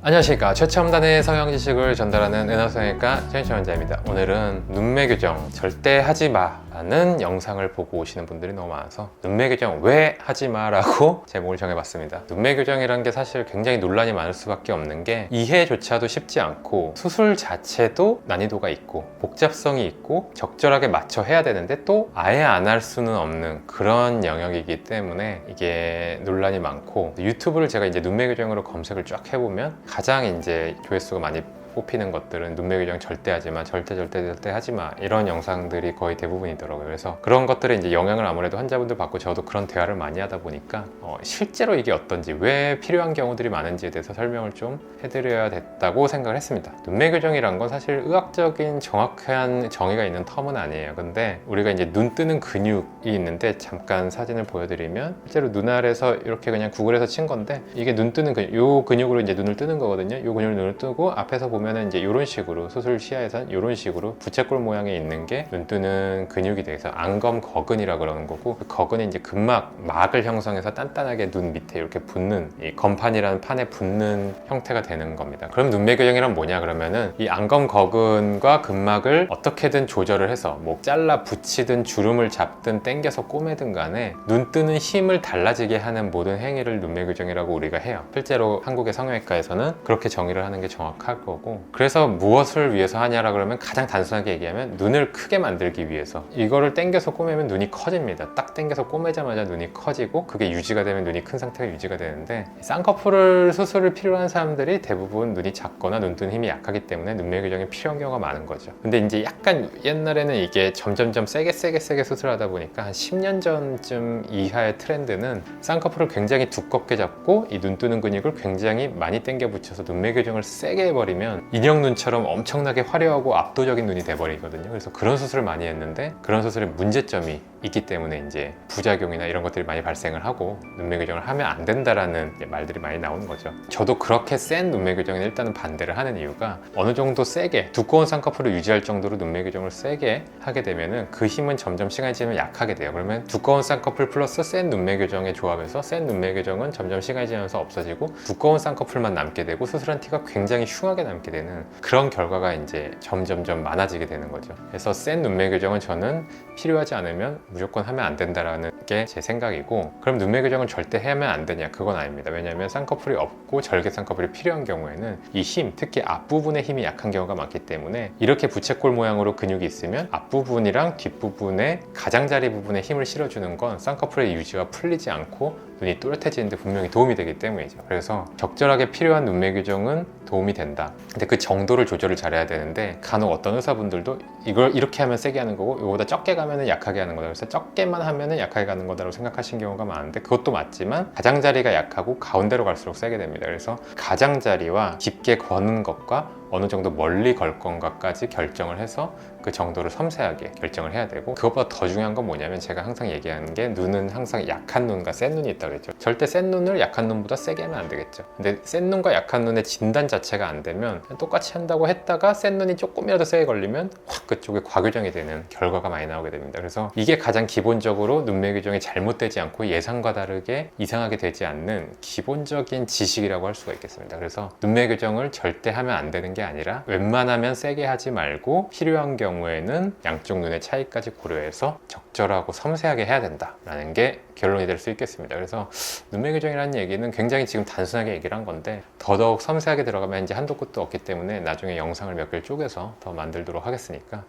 안녕하십니까. 최첨단의 성형 지식을 전달하는 은하성형외과 최현원자입니다. 오늘은 눈매 교정 절대 하지 마라는 영상을 보고 오시는 분들이 너무 많아서 눈매 교정 왜 하지 마라고 제목을 정해봤습니다. 눈매 교정이란 게 사실 굉장히 논란이 많을 수밖에 없는 게 이해조차도 쉽지 않고 수술 자체도 난이도가 있고 복잡성이 있고 적절하게 맞춰 해야 되는데 또 아예 안 할 수는 없는 그런 영역이기 때문에 이게 논란이 많고, 유튜브를 제가 이제 눈매 교정으로 검색을 쫙 해보면 가장 이제 조회수가 많이 뽑히는 것들은 눈매 교정 절대 하지마, 절대 하지마, 이런 영상들이 거의 대부분이더라고요. 그래서 그런 것들에 이제 영향을 아무래도 환자분들 받고 저도 그런 대화를 많이 하다 보니까 실제로 이게 어떤지, 왜 필요한 경우들이 많은지에 대해서 설명을 좀 해드려야 됐다고 생각을 했습니다. 눈매 교정이란 건 사실 의학적인 정확한 정의가 있는 텀은 아니에요. 근데 우리가 이제 눈 뜨는 근육이 있는데, 잠깐 사진을 보여드리면 실제로 눈 아래에서 이렇게 그냥 구글에서 친 건데, 이게 눈 뜨는 근육, 요 근육으로 이제 눈을 뜨는 거거든요. 요 근육으로 눈을 뜨고 앞에서 보면은 이제 이런 식으로, 수술 시야에선 이런 식으로 부채꼴 모양에 있는 게 눈 뜨는 근육이 돼서 안검거근이라 그러는 거고, 그 거근이 이제 막을 형성해서 단단하게 눈 밑에 이렇게 붙는, 이 검판이라는 판에 붙는 형태가 되는 겁니다. 그럼 눈매 교정이란 뭐냐 그러면은, 이 안검거근과 근막을 어떻게든 조절을 해서 뭐 잘라 붙이든 주름을 잡든 당겨서 꼬매든 간에 눈 뜨는 힘을 달라지게 하는 모든 행위를 눈매 교정이라고 우리가 해요. 실제로 한국의 성형외과에서는 그렇게 정의를 하는 게 정확할 거고, 그래서 무엇을 위해서 하냐라 그러면 가장 단순하게 얘기하면 눈을 크게 만들기 위해서. 이거를 당겨서 꼬매면 눈이 커집니다. 딱 당겨서 꼬매자마자 눈이 커지고, 그게 유지가 되면 눈이 큰 상태가 유지가 되는데, 쌍꺼풀 수술을 필요한 사람들이 대부분 눈이 작거나 눈 뜨는 힘이 약하기 때문에 눈매 교정이 필요한 경우가 많은 거죠. 근데 이제 약간 옛날에는 이게 점점점 세게 수술하다 보니까 한 10년 전쯤 이하의 트렌드는 쌍꺼풀을 굉장히 두껍게 잡고 이 눈 뜨는 근육을 굉장히 많이 당겨 붙여서 눈매 교정을 세게 해버리면 인형 눈처럼 엄청나게 화려하고 압도적인 눈이 돼버리거든요. 그래서 그런 수술을 많이 했는데, 그런 수술의 문제점이 있기 때문에 이제 부작용이나 이런 것들이 많이 발생을 하고 눈매 교정을 하면 안 된다라는 말들이 많이 나오는 거죠. 저도 그렇게 센 눈매 교정에 일단은 반대를 하는 이유가, 어느 정도 세게 두꺼운 쌍꺼풀을 유지할 정도로 눈매 교정을 세게 하게 되면은 그 힘은 점점 시간이 지나면 약하게 돼요. 그러면 두꺼운 쌍꺼풀 플러스 센 눈매 교정의 조합에서 센 눈매 교정은 점점 시간이 지나면서 없어지고 두꺼운 쌍꺼풀만 남게 되고 수술한 티가 굉장히 흉하게 남게 되는 그런 결과가 이제 점점점 많아지게 되는 거죠. 그래서 센 눈매 교정은 저는 필요하지 않으면 무조건 하면 안 된다라는 게 제 생각이고, 그럼 눈매 교정을 절대 하면 안 되냐? 그건 아닙니다. 왜냐하면 쌍꺼풀이 없고 절개 쌍꺼풀이 필요한 경우에는 이 힘, 특히 앞부분의 힘이 약한 경우가 많기 때문에, 이렇게 부채꼴 모양으로 근육이 있으면 앞부분이랑 뒷부분의 가장자리 부분에 힘을 실어주는 건 쌍꺼풀의 유지가 풀리지 않고 눈이 또렷해지는 데 분명히 도움이 되기 때문이죠. 그래서 적절하게 필요한 눈매 교정은 도움이 된다. 근데 그 정도를 조절을 잘해야 되는데, 간혹 어떤 의사분들도 이걸 이렇게 하면 세게 하는 거고 이거보다 적게 가면 약하게 하는 거다, 그래서 적게만 하면 약하게 가는 거다라고 생각하시는 경우가 많은데, 그것도 맞지만 가장자리가 약하고 가운데로 갈수록 세게 됩니다. 그래서 가장자리와 깊게 거는 것과 어느 정도 멀리 걸 건가까지 결정을 해서 그 정도를 섬세하게 결정을 해야 되고, 그것보다 더 중요한 건 뭐냐면, 제가 항상 얘기하는 게, 눈은 항상 약한 눈과 센 눈이 있다고 그랬죠. 절대 센 눈을 약한 눈보다 세게 하면 안 되겠죠. 근데 센 눈과 약한 눈의 진단 자체가 안 되면 똑같이 한다고 했다가 센 눈이 조금이라도 세게 걸리면 확 그쪽에 과교정이 되는 결과가 많이 나오게 됩니다. 그래서 이게 가장 기본적으로 눈매 교정이 잘못되지 않고 예상과 다르게 이상하게 되지 않는 기본적인 지식이라고 할 수가 있겠습니다. 그래서 눈매 교정을 절대 하면 안 되는 게 아니라, 웬만하면 세게 하지 말고 필요한 경우에는 양쪽 눈의 차이까지 고려해서 적절하고 섬세하게 해야 된다라는 게 결론이 될 수 있겠습니다. 그래서 눈매 교정이라는 얘기는 굉장히 지금 단순하게 얘기를 한 건데, 더더욱 섬세하게 들어가면 이제 한도 끝도 없기 때문에 나중에 영상을 몇 개를 쪼개서 더 만들도록 하겠으니까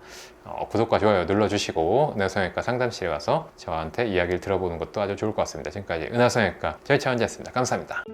구독과 좋아요 눌러주시고, 은하성형외과 상담실에 와서 저한테 이야기를 들어보는 것도 아주 좋을 것 같습니다. 지금까지 은하성형외과 최현원이었습니다. 감사합니다.